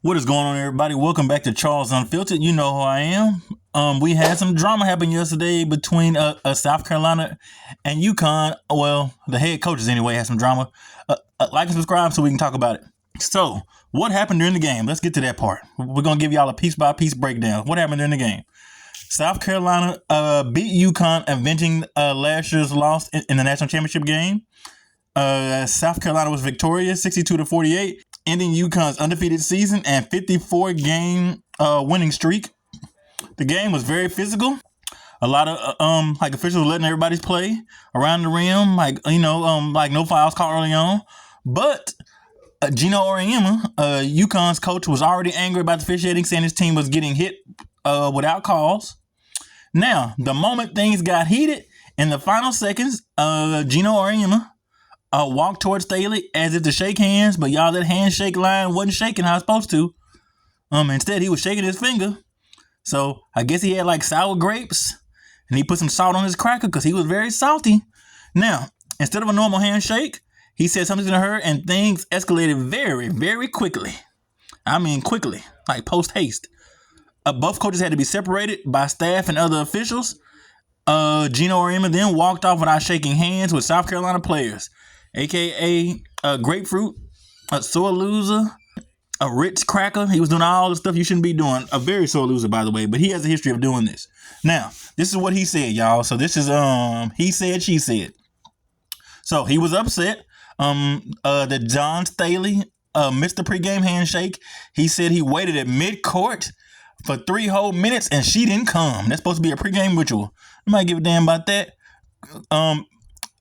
What is going on, everybody? Welcome back to Charles Unfiltered. You know who I am. We had some drama happen yesterday between South Carolina and UConn. Well, the head coaches anyway had some drama. Like and subscribe so we can talk about it. So, what happened during the game? Let's get to that part. We're going to give y'all a piece-by-piece breakdown. What happened during the game? South Carolina beat UConn, avenging last year's loss in the national championship game. South Carolina was victorious, 62-48. Ending UConn's undefeated season and 54-game winning streak. The game was very physical. A lot of officials letting everybody play around the rim, no fouls called early on. But Geno Auriemma, UConn's coach, was already angry about the officiating, saying his team was getting hit without calls. Now, the moment things got heated, in the final seconds, Geno Auriemma walked towards Staley as if to shake hands, but y'all, that handshake line wasn't shaking how it's supposed to. Instead, he was shaking his finger. So I guess he had like sour grapes, and he put some salt on his cracker because he was very salty. Now, instead of a normal handshake, he said something to her, and things escalated very, very quickly. I mean, quickly, like post haste. Both coaches had to be separated by staff and other officials. Geno Auriemma then walked off without shaking hands with South Carolina players, a.k.a. grapefruit, a sore loser, a Ritz cracker. He was doing all the stuff you shouldn't be doing. A very sore loser, by the way, but he has a history of doing this. Now, this is what he said, y'all. So this is he said, she said. So he was upset. That John Staley missed the pregame handshake. He said he waited at mid-court for 3 whole minutes and she didn't come. That's supposed to be a pregame ritual. You might give a damn about that.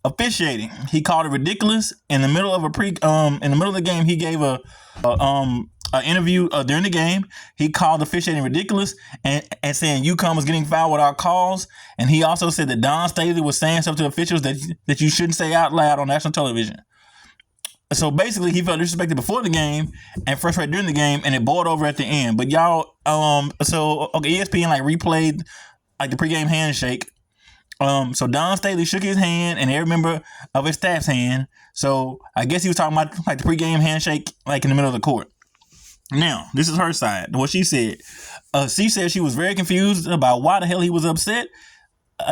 Officiating, he called it ridiculous. In the middle of the game, he gave a interview during the game. He called officiating ridiculous and saying UConn was getting fouled without calls. And he also said that Don Staley was saying stuff to officials that you shouldn't say out loud on national television. So basically, he felt disrespected before the game and frustrated during the game, and it boiled over at the end. But y'all, ESPN replayed the pregame handshake. So Don Staley shook his hand and every member of his staff's hand. So I guess he was talking about the pregame handshake in the middle of the court. Now, this is her side. What she said. She said she was very confused about why the hell he was upset.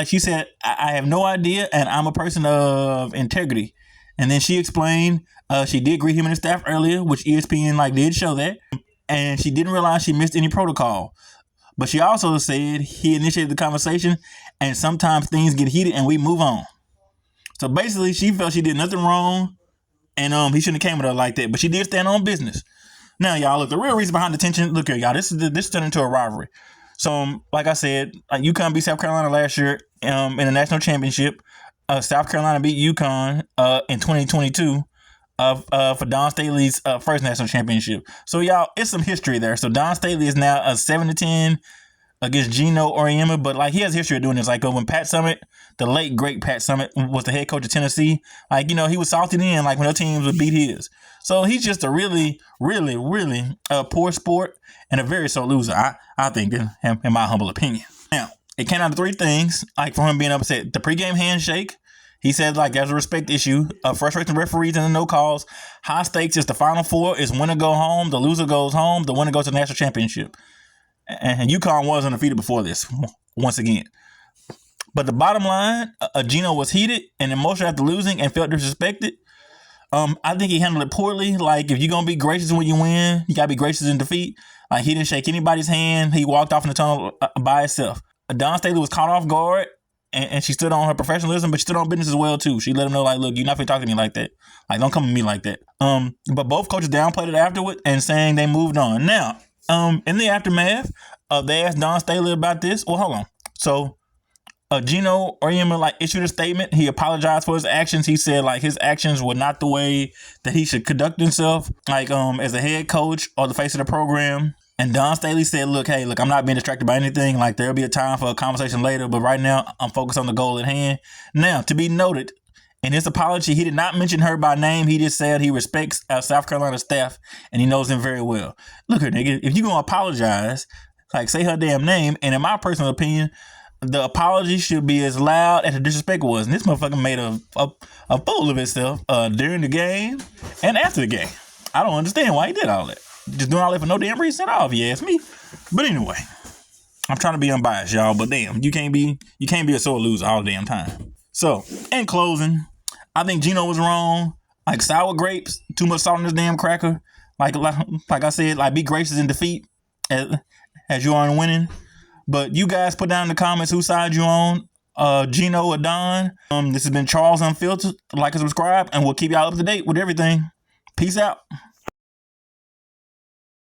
She said, I have no idea, and I'm a person of integrity. And then she explained she did greet him and his staff earlier, which ESPN did show that. And she didn't realize she missed any protocol. But she also said he initiated the conversation, and sometimes things get heated and we move on. So basically, she felt she did nothing wrong, and he shouldn't have came with her like that. But she did stand on business. Now, y'all, look, the real reason behind the tension, look here, y'all, this turned into a rivalry. So, like I said, UConn beat South Carolina last year in the national championship. South Carolina beat UConn in 2022 for Don Staley's first national championship. So, y'all, it's some history there. So, Don Staley is now 7-10 against Geno Auriemma, but he has a history of doing this. When Pat Summitt, the late great Pat Summitt, was the head coach of Tennessee, he was salted in when other teams would beat his. So, he's just a really, really, really poor sport and a very sore loser, I think, in my humble opinion. Now, it came out of 3 things, for him being upset. The pregame handshake. He said, there's a respect issue, frustrating referees and the no calls. High stakes is the Final Four, is winner go home, the loser goes home, the winner goes to the national championship. And UConn was undefeated before this, once again. But the bottom line, Geno was heated and emotional after losing and felt disrespected. I think he handled it poorly. If you're going to be gracious when you win, you got to be gracious in defeat. He didn't shake anybody's hand. He walked off in the tunnel by himself. Don Staley was caught off guard. And she stood on her professionalism, but she stood on business as well, too. She let him know, look, you're not going to talk to me like that. Don't come to me like that. But both coaches downplayed it afterward and saying they moved on. Now, in the aftermath, they asked Don Staley about this. Well, hold on. So, Geno Auriemma, issued a statement. He apologized for his actions. He said, his actions were not the way that he should conduct himself, as a head coach or the face of the program. And Don Staley said, look, I'm not being distracted by anything. There'll be a time for a conversation later, but right now I'm focused on the goal at hand. Now, to be noted, in his apology, he did not mention her by name. He just said he respects South Carolina staff and he knows them very well. Look here, nigga, if you're going to apologize, say her damn name. And in my personal opinion, the apology should be as loud as the disrespect was. And this motherfucker made a fool of himself during the game and after the game. I don't understand why he did all that. Just doing all that for no damn reason at all, if you ask me. But anyway, I'm trying to be unbiased, y'all. But damn, you can't be a sore loser all the damn time. So, in closing, I think Geno was wrong. Like sour grapes, too much salt in this damn cracker. Like I said, like be gracious in defeat as you are in winning. But you guys put down in the comments whose side you on, Geno or Don. This has been Charles Unfiltered. Like and subscribe, and we'll keep y'all up to date with everything. Peace out.